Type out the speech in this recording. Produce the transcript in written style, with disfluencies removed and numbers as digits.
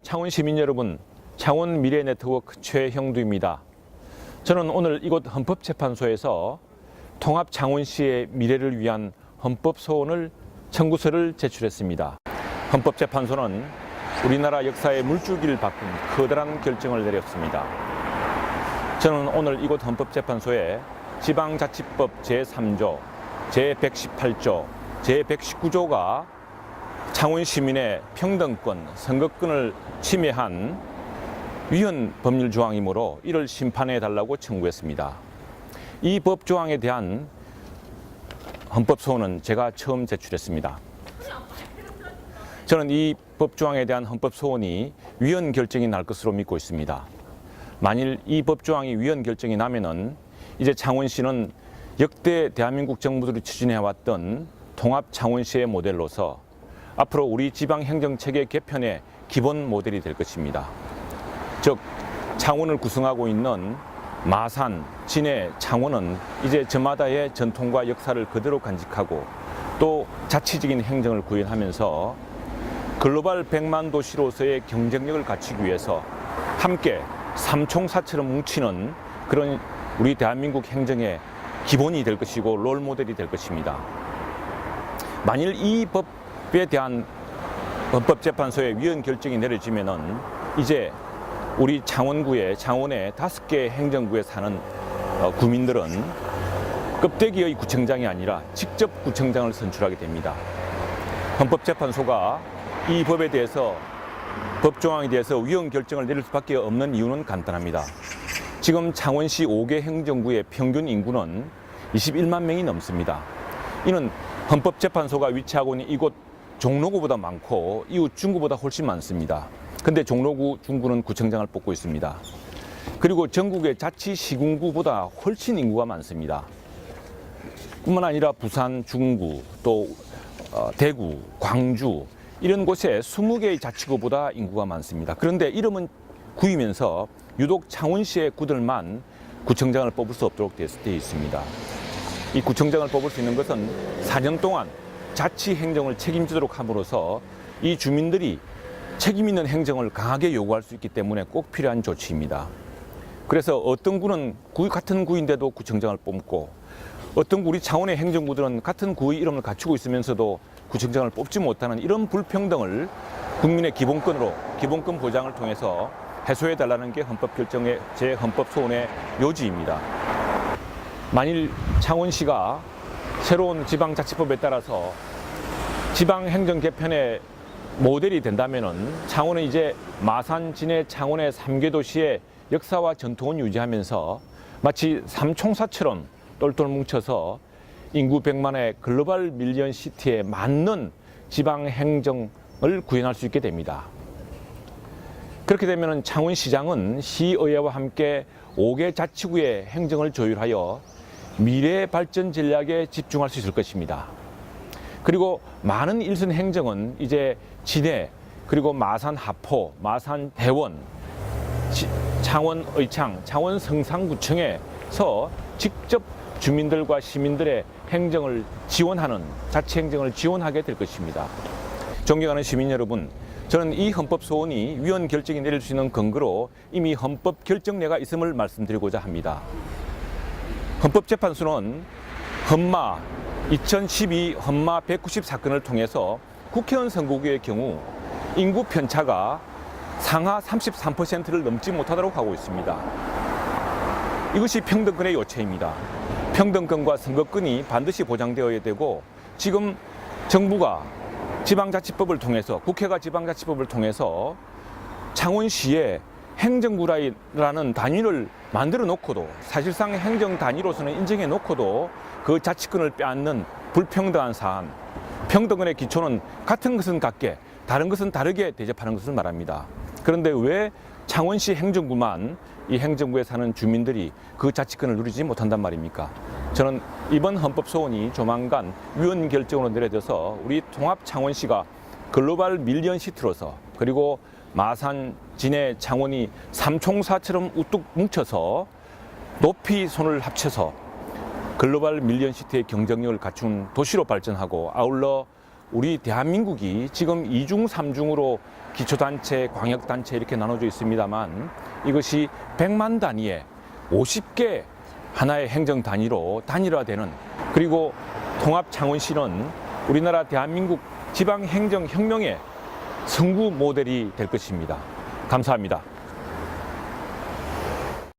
창원 시민 여러분, 창원 미래네트워크 최형두입니다. 저는 오늘 이곳 헌법재판소에서 통합 창원시의 미래를 위한 헌법소원을 청구서를 제출했습니다. 헌법재판소는 우리나라 역사의 물줄기를 바꾼 커다란 결정을 내렸습니다. 저는 오늘 이곳 헌법재판소에 지방자치법 제3조, 제118조, 제119조가 창원 시민의 평등권, 선거권을 침해한 위헌 법률 조항이므로 이를 심판해 달라고 청구했습니다. 이 법 조항에 대한 헌법소원은 제가 처음 제출했습니다. 저는 이 법 조항에 대한 헌법소원이 위헌 결정이 날 것으로 믿고 있습니다. 만일 이 법 조항이 위헌 결정이 나면은 이제 창원시는 역대 대한민국 정부들이 추진해왔던 통합 창원시의 모델로서 앞으로 우리 지방 행정체계 개편의 기본 모델이 될 것입니다. 즉, 창원을 구성하고 있는 마산, 진해, 창원은 이제 저마다의 전통과 역사를 그대로 간직하고 또 자치적인 행정을 구현하면서 글로벌 100만 도시로서의 경쟁력을 갖추기 위해서 함께 삼총사처럼 뭉치는 그런 우리 대한민국 행정의 기본이 될 것이고 롤 모델이 될 것입니다. 만일 이 법에 대한 헌법재판소의 위헌 결정이 내려지면은 이제 우리 창원의 5개 행정구에 사는 구민들은 껍데기의 구청장이 아니라 직접 구청장을 선출하게 됩니다. 헌법재판소가 이 법에 대해서 법 조항에 대해서 위헌 결정을 내릴 수밖에 없는 이유는 간단합니다. 지금 창원시 5개 행정구의 평균 인구는 21만 명이 넘습니다. 이는 헌법재판소가 위치하고 있는 이곳 종로구보다 많고 이웃 중구보다 훨씬 많습니다. 근데 종로구, 중구는 구청장을 뽑고 있습니다. 그리고 전국의 자치시군구보다 훨씬 인구가 많습니다. 뿐만 아니라 부산, 중구, 또 대구, 광주 이런 곳에 20개의 자치구보다 인구가 많습니다. 그런데 이름은 구이면서 유독 창원시의 구들만 구청장을 뽑을 수 없도록 되어 있습니다. 이 구청장을 뽑을 수 있는 것은 4년 동안 자치 행정을 책임지도록 함으로써 이 주민들이 책임 있는 행정을 강하게 요구할 수 있기 때문에 꼭 필요한 조치입니다. 그래서 어떤 구는 같은 구인데도 구청장을 뽑고 어떤 우리 창원의 행정구들은 같은 구의 이름을 갖추고 있으면서도 구청장을 뽑지 못하는 이런 불평등을 국민의 기본권으로 기본권 보장을 통해서 해소해 달라는 게 헌법결정의 제 헌법소원의 요지입니다. 만일 창원시가 새로운 지방자치법에 따라서 지방행정 개편의 모델이 된다면은 창원은 이제 마산, 진해, 창원의 3개 도시의 역사와 전통을 유지하면서 마치 삼총사처럼 똘똘 뭉쳐서 인구 100만의 글로벌 밀리언 시티에 맞는 지방 행정을 구현할 수 있게 됩니다. 그렇게 되면 창원시장은 시의회와 함께 5개 자치구의 행정을 조율하여 미래 발전 전략에 집중할 수 있을 것입니다. 그리고 많은 일선 행정은 이제 진해, 그리고 마산 하포, 마산 대원, 창원 의창, 창원 성산구청에서 직접 주민들과 시민들의 행정을 지원하는, 자치 행정을 지원하게 될 것입니다. 존경하는 시민 여러분, 저는 이 헌법소원이 위헌 결정이 내릴 수 있는 근거로 이미 헌법 결정례가 있음을 말씀드리고자 합니다. 헌법재판소는 헌마 2012 헌마 190 사건을 통해서 국회의원 선거구의 경우 인구 편차가 상하 33%를 넘지 못하도록 하고 있습니다. 이것이 평등권의 요체입니다. 평등권과 선거권이 반드시 보장되어야 되고 지금 정부가 지방자치법을 통해서 국회가 지방자치법을 통해서 창원시에 행정구라는 단위를 만들어 놓고도 사실상 행정 단위로서는 인정해 놓고도 그 자치권을 빼앗는 불평등한 사안, 평등권의 기초는 같은 것은 같게 다른 것은 다르게 대접하는 것을 말합니다. 그런데 왜 창원시 행정구만 이 행정구에 사는 주민들이 그 자치권을 누리지 못한단 말입니까? 저는 이번 헌법소원이 조만간 위헌 결정으로 내려져서 우리 통합 창원시가 글로벌 밀리언 시티로서 그리고 마산, 진해, 창원이 삼총사처럼 우뚝 뭉쳐서 높이 손을 합쳐서 글로벌 밀리언 시티의 경쟁력을 갖춘 도시로 발전하고 아울러 우리 대한민국이 지금 2중, 3중으로 기초단체, 광역단체 이렇게 나눠져 있습니다만 이것이 100만 단위의 50개 하나의 행정 단위로 단일화되는, 그리고 통합 창원시는 우리나라 대한민국 지방행정혁명의 성구 모델이 될 것입니다. 감사합니다.